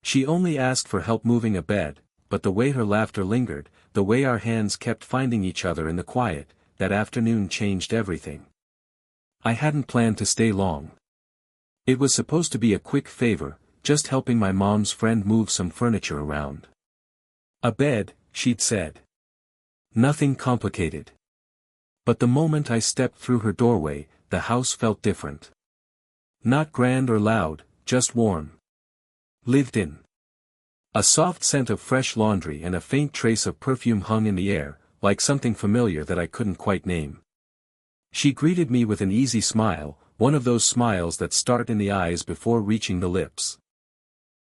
She only asked for help moving a bed, but the way her laughter lingered, the way our hands kept finding each other in the quiet, that afternoon changed everything. I hadn't planned to stay long. It was supposed to be a quick favor, just helping my mom's friend move some furniture around. A bed, she'd said. Nothing complicated. But the moment I stepped through her doorway, the house felt different. Not grand or loud, just warm. Lived in. A soft scent of fresh laundry and a faint trace of perfume hung in the air, like something familiar that I couldn't quite name. She greeted me with an easy smile, one of those smiles that start in the eyes before reaching the lips.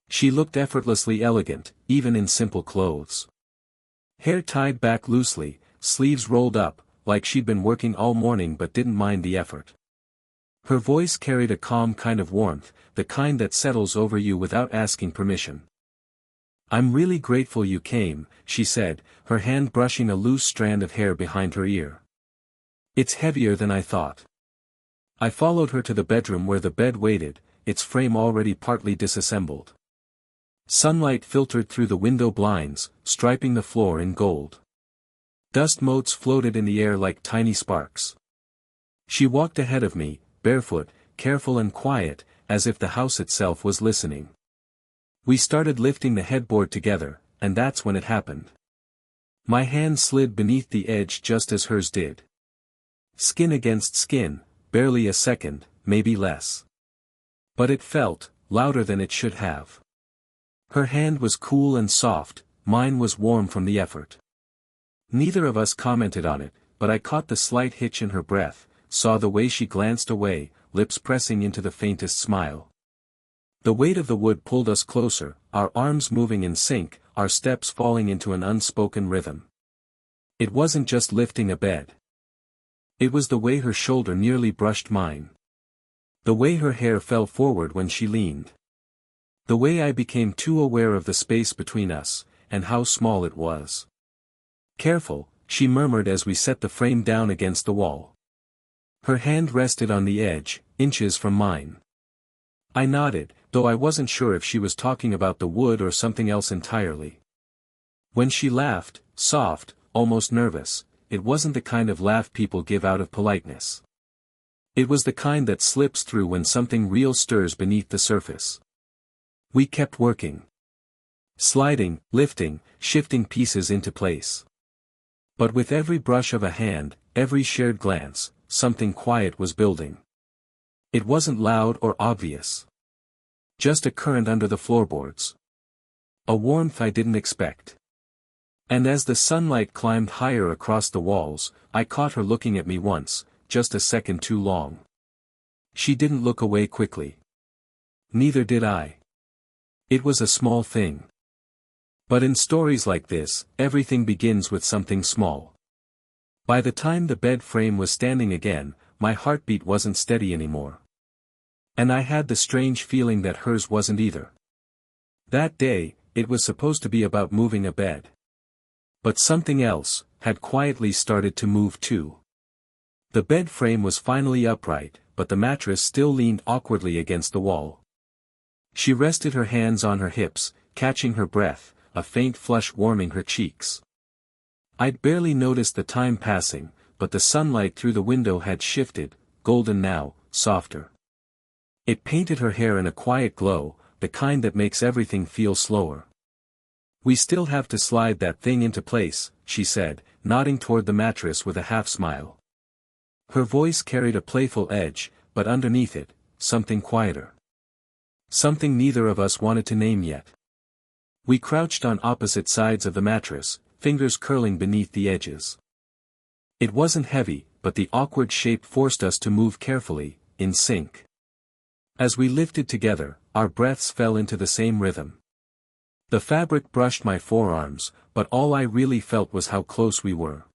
She looked effortlessly elegant, even in simple clothes. Hair tied back loosely, sleeves rolled up, like she'd been working all morning but didn't mind the effort. Her voice carried a calm kind of warmth, the kind that settles over you without asking permission. "I'm really grateful you came," she said, her hand brushing a loose strand of hair behind her ear. "It's heavier than I thought." I followed her to the bedroom where the bed waited, its frame already partly disassembled. Sunlight filtered through the window blinds, striping the floor in gold. Dust motes floated in the air like tiny sparks. She walked ahead of me, barefoot, careful and quiet, as if the house itself was listening. We started lifting the headboard together, and that's when it happened. My hand slid beneath the edge just as hers did. Skin against skin, barely a second, maybe less. But it felt, louder than it should have. Her hand was cool and soft, mine was warm from the effort. Neither of us commented on it, but I caught the slight hitch in her breath, saw the way she glanced away, lips pressing into the faintest smile. The weight of the wood pulled us closer, our arms moving in sync, our steps falling into an unspoken rhythm. It wasn't just lifting a bed. It was the way her shoulder nearly brushed mine. The way her hair fell forward when she leaned. The way I became too aware of the space between us, and how small it was. "Careful," she murmured as we set the frame down against the wall. Her hand rested on the edge, inches from mine. I nodded, though I wasn't sure if she was talking about the wood or something else entirely. When she laughed, soft, almost nervous, it wasn't the kind of laugh people give out of politeness. It was the kind that slips through when something real stirs beneath the surface. We kept working. Sliding, lifting, shifting pieces into place. But with every brush of a hand, every shared glance, something quiet was building. It wasn't loud or obvious. Just a current under the floorboards. A warmth I didn't expect. And as the sunlight climbed higher across the walls, I caught her looking at me once, just a second too long. She didn't look away quickly. Neither did I. It was a small thing. But in stories like this, everything begins with something small. By the time the bed frame was standing again, my heartbeat wasn't steady anymore. And I had the strange feeling that hers wasn't either. That day, it was supposed to be about moving a bed. But something else had quietly started to move too. The bed frame was finally upright, but the mattress still leaned awkwardly against the wall. She rested her hands on her hips, catching her breath, a faint flush warming her cheeks. I'd barely noticed the time passing, but the sunlight through the window had shifted, golden now, softer. It painted her hair in a quiet glow, the kind that makes everything feel slower. "We still have to slide that thing into place," she said, nodding toward the mattress with a half-smile. Her voice carried a playful edge, but underneath it, something quieter. Something neither of us wanted to name yet. We crouched on opposite sides of the mattress, fingers curling beneath the edges. It wasn't heavy, but the awkward shape forced us to move carefully, in sync. As we lifted together, our breaths fell into the same rhythm. The fabric brushed my forearms, but all I really felt was how close we were.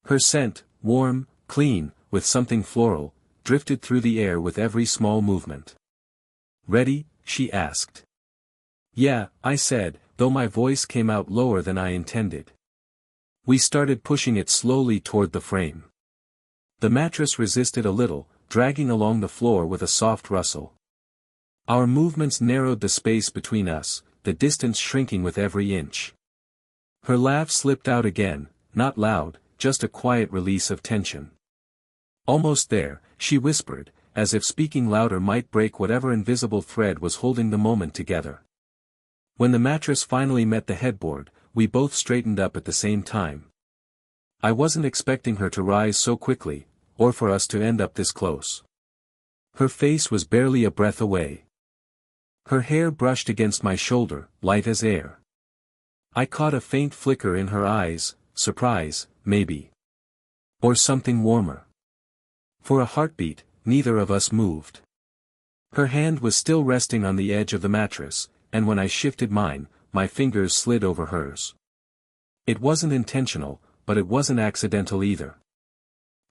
Her scent, warm, clean, with something floral, drifted through the air with every small movement. "Ready?" she asked. "Yeah," I said, though my voice came out lower than I intended. We started pushing it slowly toward the frame. The mattress resisted a little, dragging along the floor with a soft rustle. Our movements narrowed the space between us, the distance shrinking with every inch. Her laugh slipped out again, not loud, just a quiet release of tension. "Almost there," she whispered, as if speaking louder might break whatever invisible thread was holding the moment together. When the mattress finally met the headboard, we both straightened up at the same time. I wasn't expecting her to rise so quickly, or for us to end up this close. Her face was barely a breath away. Her hair brushed against my shoulder, light as air. I caught a faint flicker in her eyes, surprise, maybe. Or something warmer. For a heartbeat, neither of us moved. Her hand was still resting on the edge of the mattress, and when I shifted mine, my fingers slid over hers. It wasn't intentional, but it wasn't accidental either.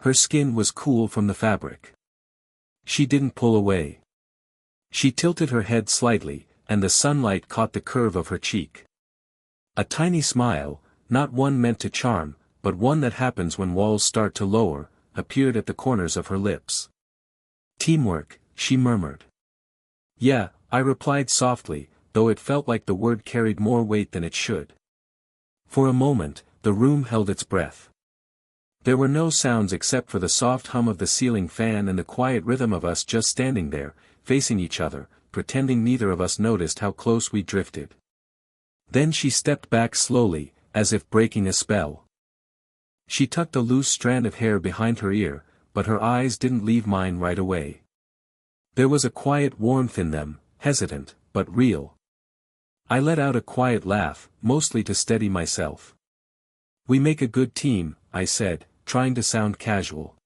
Her skin was cool from the fabric. She didn't pull away. She tilted her head slightly, and the sunlight caught the curve of her cheek. A tiny smile, not one meant to charm, but one that happens when walls start to lower, appeared at the corners of her lips. "Teamwork," she murmured. "Yeah," I replied softly, though it felt like the word carried more weight than it should. For a moment, the room held its breath. There were no sounds except for the soft hum of the ceiling fan and the quiet rhythm of us just standing there, facing each other, pretending neither of us noticed how close we drifted. Then she stepped back slowly, as if breaking a spell. She tucked a loose strand of hair behind her ear, but her eyes didn't leave mine right away. There was a quiet warmth in them, hesitant, but real. I let out a quiet laugh, mostly to steady myself. "We make a good team," I said, trying to sound casual.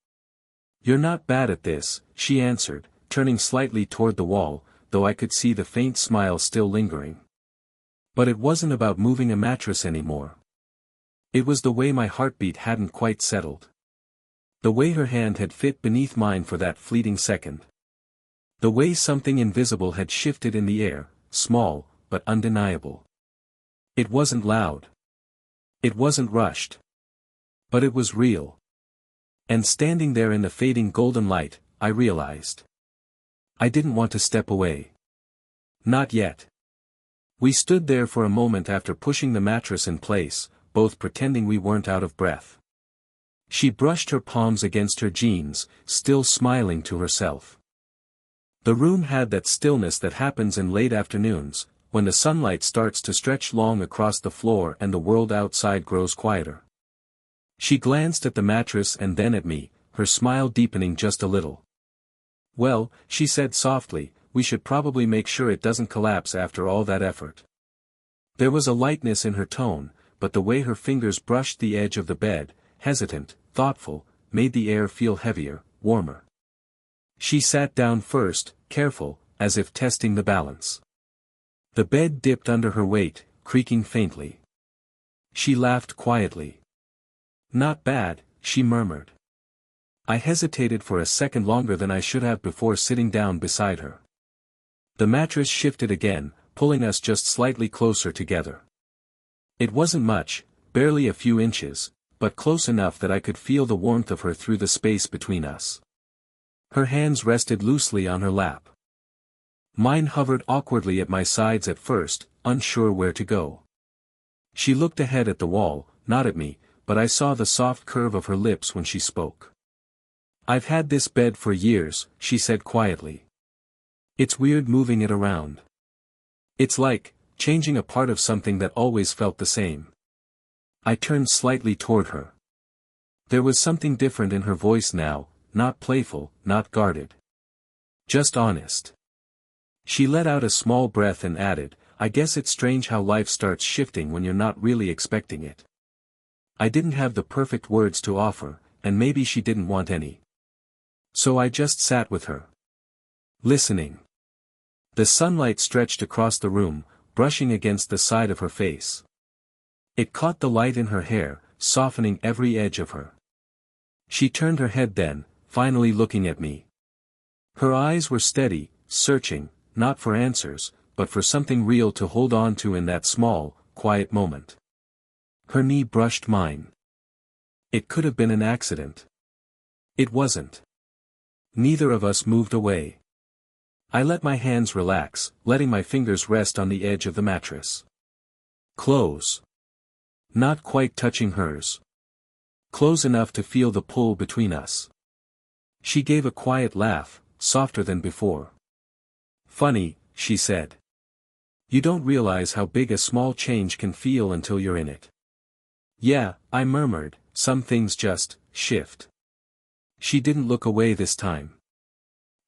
"You're not bad at this," she answered, turning slightly toward the wall, though I could see the faint smile still lingering. But it wasn't about moving a mattress anymore. It was the way my heartbeat hadn't quite settled. The way her hand had fit beneath mine for that fleeting second. The way something invisible had shifted in the air, small, but undeniable. It wasn't loud. It wasn't rushed. But it was real. And standing there in the fading golden light, I realized. I didn't want to step away. Not yet. We stood there for a moment after pushing the mattress in place, both pretending we weren't out of breath. She brushed her palms against her jeans, still smiling to herself. The room had that stillness that happens in late afternoons, when the sunlight starts to stretch long across the floor and the world outside grows quieter. She glanced at the mattress and then at me, her smile deepening just a little. "Well," she said softly, "we should probably make sure it doesn't collapse after all that effort." There was a lightness in her tone, but the way her fingers brushed the edge of the bed, hesitant, thoughtful, made the air feel heavier, warmer. She sat down first, careful, as if testing the balance. The bed dipped under her weight, creaking faintly. She laughed quietly. "Not bad," she murmured. I hesitated for a second longer than I should have before sitting down beside her. The mattress shifted again, pulling us just slightly closer together. It wasn't much, barely a few inches, but close enough that I could feel the warmth of her through the space between us. Her hands rested loosely on her lap. Mine hovered awkwardly at my sides at first, unsure where to go. She looked ahead at the wall, not at me, but I saw the soft curve of her lips when she spoke. "I've had this bed for years," she said quietly. "It's weird moving it around. It's like changing a part of something that always felt the same." I turned slightly toward her. There was something different in her voice now, not playful, not guarded. Just honest. She let out a small breath and added, "I guess it's strange how life starts shifting when you're not really expecting it." I didn't have the perfect words to offer, and maybe she didn't want any. So I just sat with her. Listening. The sunlight stretched across the room, brushing against the side of her face. It caught the light in her hair, softening every edge of her. She turned her head then, finally looking at me. Her eyes were steady, searching, not for answers, but for something real to hold on to in that small, quiet moment. Her knee brushed mine. It could have been an accident. It wasn't. Neither of us moved away. I let my hands relax, letting my fingers rest on the edge of the mattress. Close. Not quite touching hers. Close enough to feel the pull between us. She gave a quiet laugh, softer than before. Funny, she said. You don't realize how big a small change can feel until you're in it. Yeah, I murmured, some things just shift. She didn't look away this time.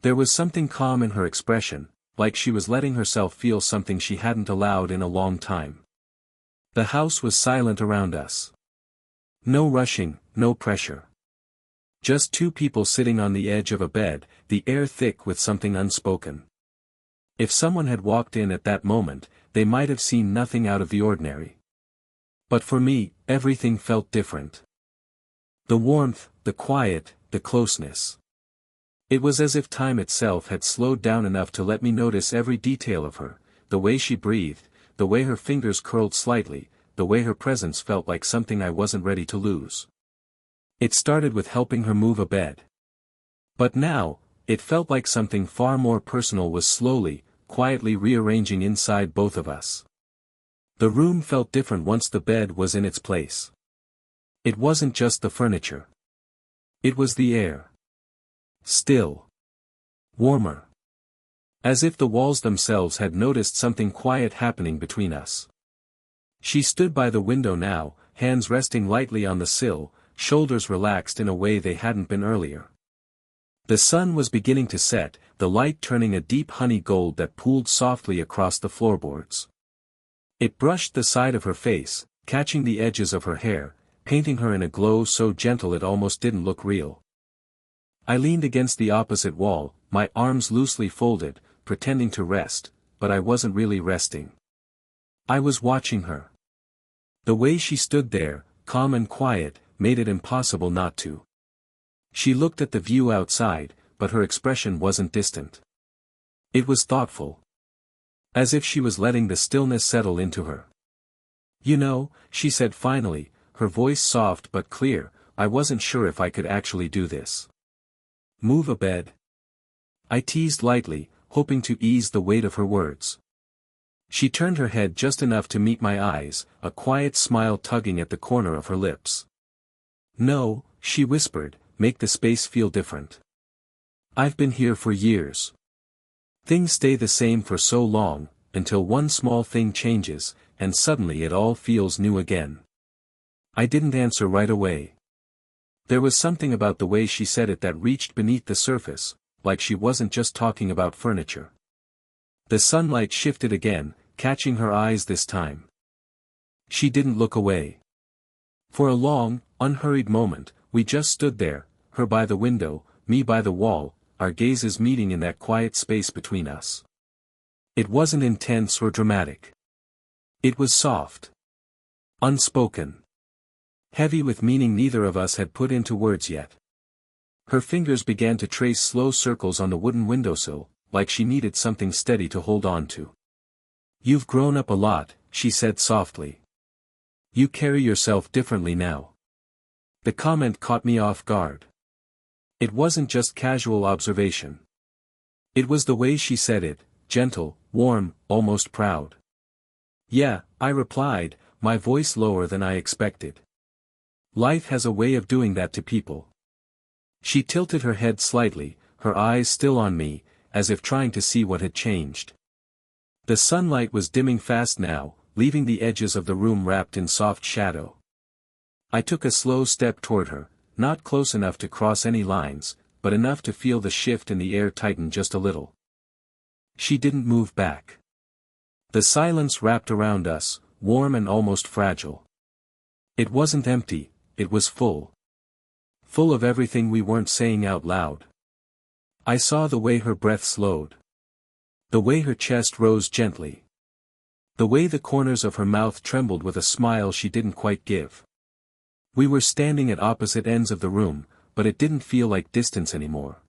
There was something calm in her expression, like she was letting herself feel something she hadn't allowed in a long time. The house was silent around us. No rushing, no pressure. Just two people sitting on the edge of a bed, the air thick with something unspoken. If someone had walked in at that moment, they might have seen nothing out of the ordinary. But for me, everything felt different. The warmth, the quiet, the closeness. It was as if time itself had slowed down enough to let me notice every detail of her, the way she breathed, the way her fingers curled slightly, the way her presence felt like something I wasn't ready to lose. It started with helping her move a bed. But now, it felt like something far more personal was slowly, quietly rearranging inside both of us. The room felt different once the bed was in its place. It wasn't just the furniture. It was the air. Still. Warmer. As if the walls themselves had noticed something quiet happening between us. She stood by the window now, hands resting lightly on the sill, shoulders relaxed in a way they hadn't been earlier. The sun was beginning to set, the light turning a deep honey gold that pooled softly across the floorboards. It brushed the side of her face, catching the edges of her hair, painting her in a glow so gentle it almost didn't look real. I leaned against the opposite wall, my arms loosely folded, pretending to rest, but I wasn't really resting. I was watching her. The way she stood there, calm and quiet, made it impossible not to. She looked at the view outside, but her expression wasn't distant. It was thoughtful. As if she was letting the stillness settle into her. You know, she said finally, her voice soft but clear, I wasn't sure if I could actually do this. Move a bed? I teased lightly, hoping to ease the weight of her words. She turned her head just enough to meet my eyes, a quiet smile tugging at the corner of her lips. No, she whispered, make the space feel different. I've been here for years. Things stay the same for so long, until one small thing changes, and suddenly it all feels new again. I didn't answer right away. There was something about the way she said it that reached beneath the surface, like she wasn't just talking about furniture. The sunlight shifted again, catching her eyes this time. She didn't look away. For a long, unhurried moment, we just stood there, her by the window, me by the wall, our gazes meeting in that quiet space between us. It wasn't intense or dramatic. It was soft. Unspoken. Heavy with meaning neither of us had put into words yet. Her fingers began to trace slow circles on the wooden windowsill, like she needed something steady to hold on to. You've grown up a lot, she said softly. You carry yourself differently now. The comment caught me off guard. It wasn't just casual observation. It was the way she said it, gentle, warm, almost proud. Yeah, I replied, my voice lower than I expected. Life has a way of doing that to people. She tilted her head slightly, her eyes still on me, as if trying to see what had changed. The sunlight was dimming fast now, leaving the edges of the room wrapped in soft shadow. I took a slow step toward her, not close enough to cross any lines, but enough to feel the shift in the air tighten just a little. She didn't move back. The silence wrapped around us, warm and almost fragile. It wasn't empty, it was full. Full of everything we weren't saying out loud. I saw the way her breath slowed. The way her chest rose gently. The way the corners of her mouth trembled with a smile she didn't quite give. We were standing at opposite ends of the room, but it didn't feel like distance anymore.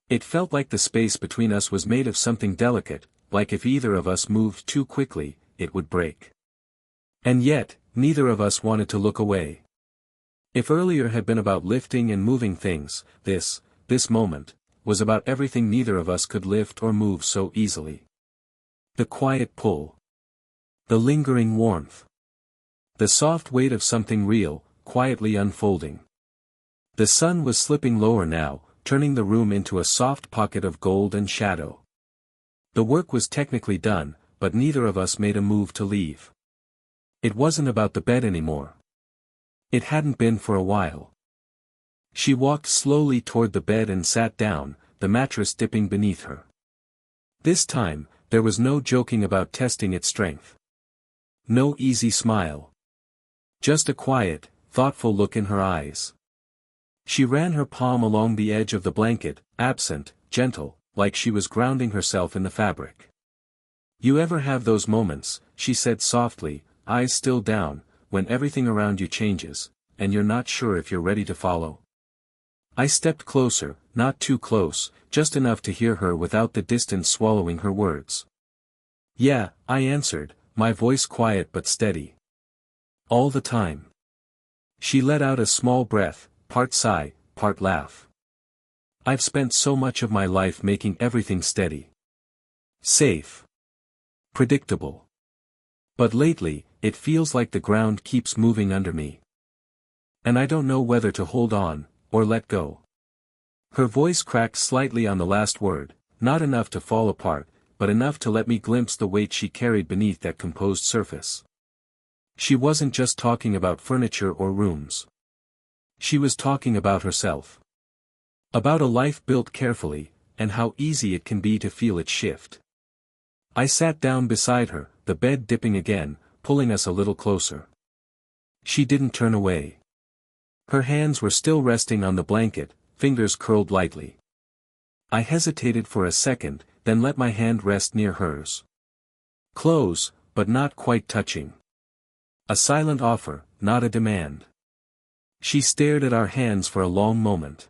It felt like the space between us was made of something delicate, like if either of us moved too quickly, it would break. And yet, neither of us wanted to look away. If earlier had been about lifting and moving things, this moment, was about everything neither of us could lift or move so easily. The quiet pull. The lingering warmth. The soft weight of something real, quietly unfolding. The sun was slipping lower now, turning the room into a soft pocket of gold and shadow. The work was technically done, but neither of us made a move to leave. It wasn't about the bed anymore. It hadn't been for a while. She walked slowly toward the bed and sat down, the mattress dipping beneath her. This time, there was no joking about testing its strength. No easy smile. Just a quiet, thoughtful look in her eyes. She ran her palm along the edge of the blanket, absent, gentle, like she was grounding herself in the fabric. "You ever have those moments," she said softly, eyes still down, "when everything around you changes, and you're not sure if you're ready to follow?" I stepped closer, not too close, just enough to hear her without the distance swallowing her words. "Yeah," I answered, my voice quiet but steady. "All the time." She let out a small breath, part sigh, part laugh. "I've spent so much of my life making everything steady. Safe. Predictable. But lately, it feels like the ground keeps moving under me. And I don't know whether to hold on, or let go." Her voice cracked slightly on the last word, not enough to fall apart, but enough to let me glimpse the weight she carried beneath that composed surface. She wasn't just talking about furniture or rooms. She was talking about herself. About a life built carefully, and how easy it can be to feel it shift. I sat down beside her, the bed dipping again, pulling us a little closer. She didn't turn away. Her hands were still resting on the blanket, fingers curled lightly. I hesitated for a second, then let my hand rest near hers. Close, but not quite touching. A silent offer, not a demand. She stared at our hands for a long moment.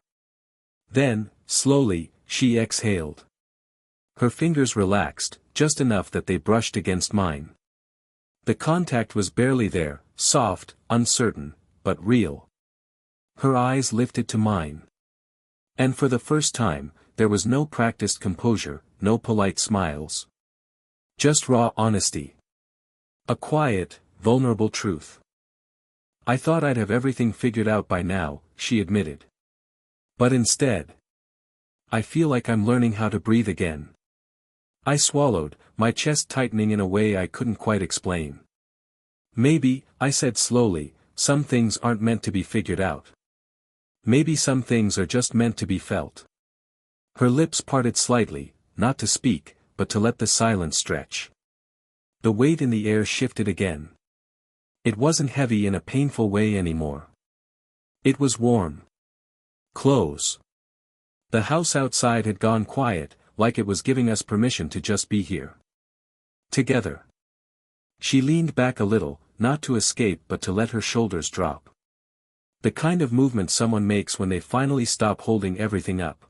Then, slowly, she exhaled. Her fingers relaxed, just enough that they brushed against mine. The contact was barely there, soft, uncertain, but real. Her eyes lifted to mine. And for the first time, there was no practiced composure, no polite smiles. Just raw honesty. A quiet, vulnerable truth. "I thought I'd have everything figured out by now," she admitted. "But instead, I feel like I'm learning how to breathe again." I swallowed, my chest tightening in a way I couldn't quite explain. "Maybe," I said slowly, "some things aren't meant to be figured out. Maybe some things are just meant to be felt." Her lips parted slightly, not to speak, but to let the silence stretch. The weight in the air shifted again. It wasn't heavy in a painful way anymore. It was warm. Close. The house outside had gone quiet, like it was giving us permission to just be here. Together. She leaned back a little, not to escape but to let her shoulders drop. The kind of movement someone makes when they finally stop holding everything up.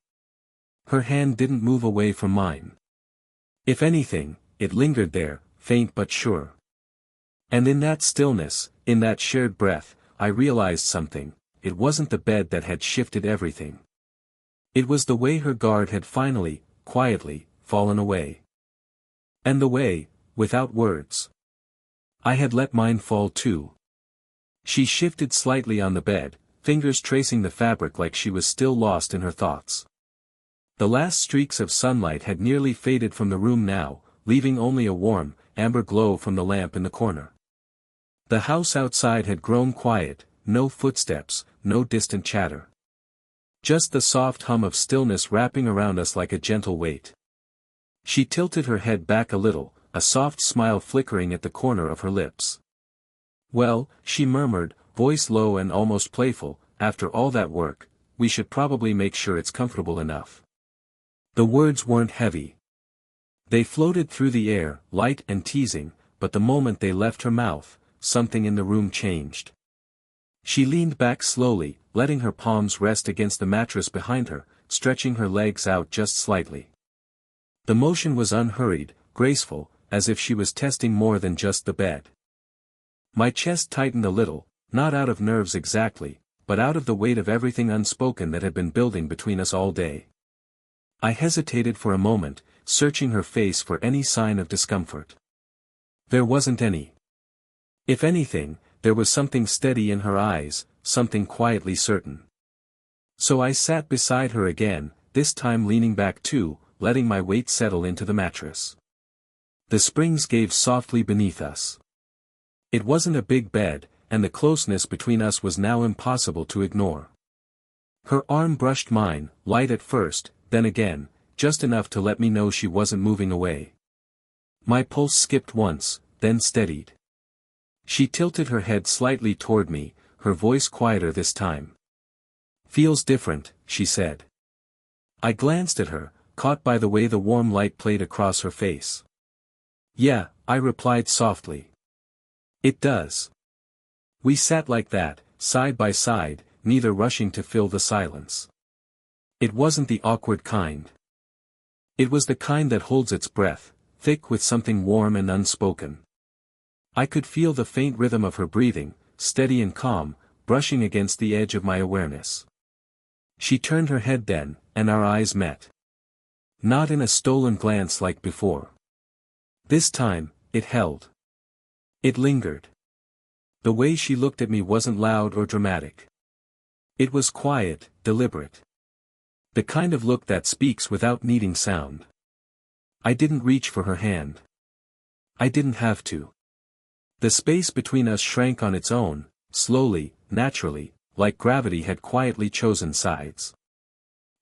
Her hand didn't move away from mine. If anything, it lingered there, faint but sure. And in that stillness, in that shared breath, I realized something. It wasn't the bed that had shifted everything. It was the way her guard had finally, quietly, fallen away. And the way, without words, I had let mine fall too. She shifted slightly on the bed, fingers tracing the fabric like she was still lost in her thoughts. The last streaks of sunlight had nearly faded from the room now, leaving only a warm, amber glow from the lamp in the corner. The house outside had grown quiet, no footsteps, no distant chatter. Just the soft hum of stillness wrapping around us like a gentle weight. She tilted her head back a little, a soft smile flickering at the corner of her lips. "Well," she murmured, voice low and almost playful, "after all that work, we should probably make sure it's comfortable enough." The words weren't heavy. They floated through the air, light and teasing, but the moment they left her mouth, something in the room changed. She leaned back slowly, letting her palms rest against the mattress behind her, stretching her legs out just slightly. The motion was unhurried, graceful, as if she was testing more than just the bed. My chest tightened a little, not out of nerves exactly, but out of the weight of everything unspoken that had been building between us all day. I hesitated for a moment, searching her face for any sign of discomfort. There wasn't any. If anything, there was something steady in her eyes, something quietly certain. So I sat beside her again, this time leaning back too, letting my weight settle into the mattress. The springs gave softly beneath us. It wasn't a big bed, and the closeness between us was now impossible to ignore. Her arm brushed mine, light at first, then again, just enough to let me know she wasn't moving away. My pulse skipped once, then steadied. She tilted her head slightly toward me, her voice quieter this time. "Feels different," she said. I glanced at her, caught by the way the warm light played across her face. "Yeah," I replied softly. "It does." We sat like that, side by side, neither rushing to fill the silence. It wasn't the awkward kind. It was the kind that holds its breath, thick with something warm and unspoken. I could feel the faint rhythm of her breathing, steady and calm, brushing against the edge of my awareness. She turned her head then, and our eyes met. Not in a stolen glance like before. This time, it held. It lingered. The way she looked at me wasn't loud or dramatic. It was quiet, deliberate. The kind of look that speaks without needing sound. I didn't reach for her hand. I didn't have to. The space between us shrank on its own, slowly, naturally, like gravity had quietly chosen sides.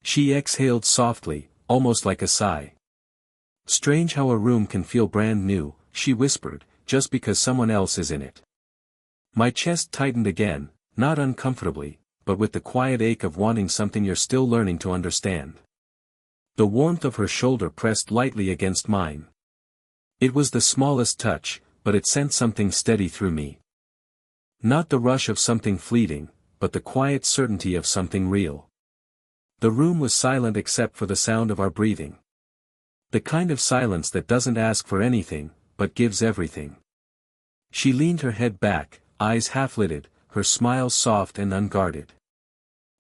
She exhaled softly, almost like a sigh. "Strange how a room can feel brand new," she whispered, "just because someone else is in it." My chest tightened again, not uncomfortably, but with the quiet ache of wanting something you're still learning to understand. The warmth of her shoulder pressed lightly against mine. It was the smallest touch, but it sent something steady through me. Not the rush of something fleeting, but the quiet certainty of something real. The room was silent except for the sound of our breathing. The kind of silence that doesn't ask for anything, but gives everything. She leaned her head back, eyes half-lidded, her smile soft and unguarded.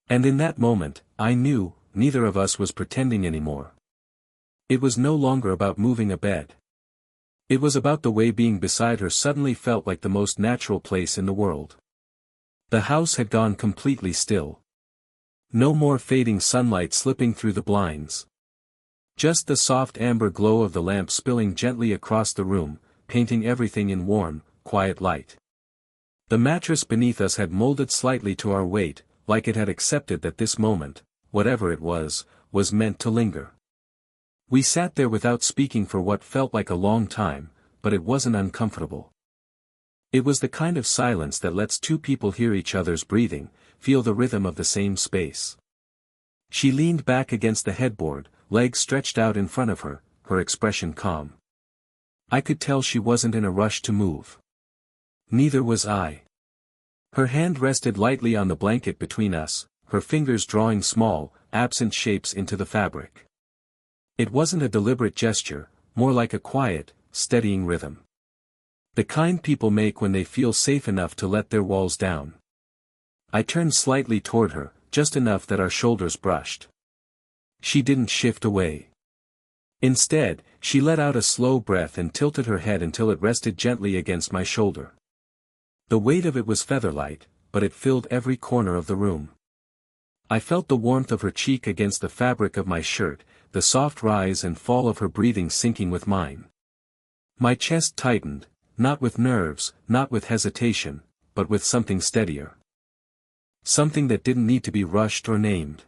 And in that moment, I knew, neither of us was pretending anymore. It was no longer about moving a bed. It was about the way being beside her suddenly felt like the most natural place in the world. The house had gone completely still. No more fading sunlight slipping through the blinds. Just the soft amber glow of the lamp spilling gently across the room, painting everything in warm, quiet light. The mattress beneath us had molded slightly to our weight, like it had accepted that this moment, whatever it was meant to linger. We sat there without speaking for what felt like a long time, but it wasn't uncomfortable. It was the kind of silence that lets two people hear each other's breathing, feel the rhythm of the same space. She leaned back against the headboard, legs stretched out in front of her, her expression calm. I could tell she wasn't in a rush to move. Neither was I. Her hand rested lightly on the blanket between us, her fingers drawing small, absent shapes into the fabric. It wasn't a deliberate gesture, more like a quiet, steadying rhythm. The kind people make when they feel safe enough to let their walls down. I turned slightly toward her, just enough that our shoulders brushed. She didn't shift away. Instead, she let out a slow breath and tilted her head until it rested gently against my shoulder. The weight of it was featherlight, but it filled every corner of the room. I felt the warmth of her cheek against the fabric of my shirt, the soft rise and fall of her breathing syncing with mine. My chest tightened, not with nerves, not with hesitation, but with something steadier. Something that didn't need to be rushed or named.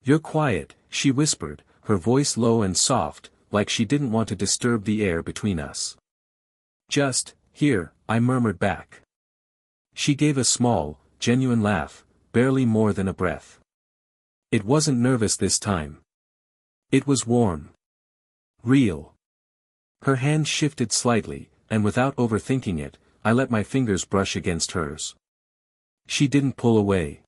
"You're quiet," she whispered, her voice low and soft, like she didn't want to disturb the air between us. "Just, here," I murmured back. She gave a small, genuine laugh, barely more than a breath. It wasn't nervous this time. It was warm. Real. Her hand shifted slightly, and without overthinking it, I let my fingers brush against hers. She didn't pull away.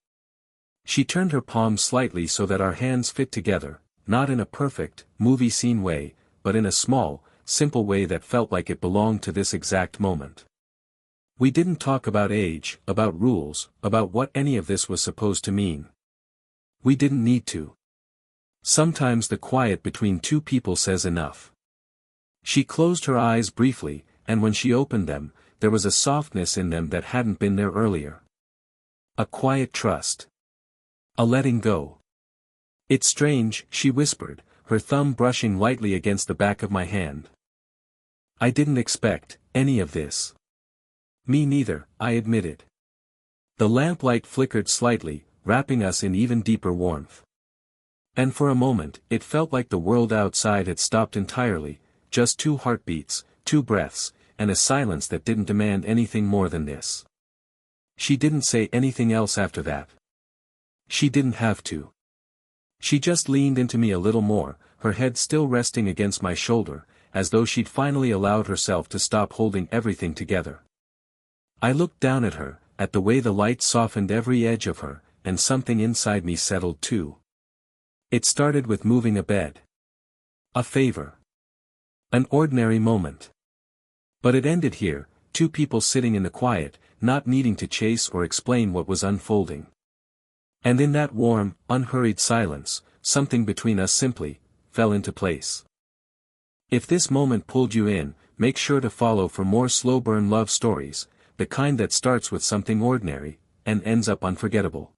She turned her palms slightly so that our hands fit together, not in a perfect, movie scene way, but in a small, simple way that felt like it belonged to this exact moment. We didn't talk about age, about rules, about what any of this was supposed to mean. We didn't need to. Sometimes the quiet between two people says enough. She closed her eyes briefly, and when she opened them, there was a softness in them that hadn't been there earlier. A quiet trust. A letting go. "It's strange," she whispered, her thumb brushing lightly against the back of my hand. "I didn't expect any of this." "Me neither," I admitted. The lamplight flickered slightly, wrapping us in even deeper warmth. And for a moment, it felt like the world outside had stopped entirely, just 2 heartbeats, 2 breaths, and a silence that didn't demand anything more than this. She didn't say anything else after that. She didn't have to. She just leaned into me a little more, her head still resting against my shoulder, as though she'd finally allowed herself to stop holding everything together. I looked down at her, at the way the light softened every edge of her, and something inside me settled too. It started with moving a bed. A favor. An ordinary moment. But it ended here, 2 people sitting in the quiet, not needing to chase or explain what was unfolding. And in that warm, unhurried silence, something between us simply fell into place. If this moment pulled you in, make sure to follow for more slow burn love stories, the kind that starts with something ordinary and ends up unforgettable.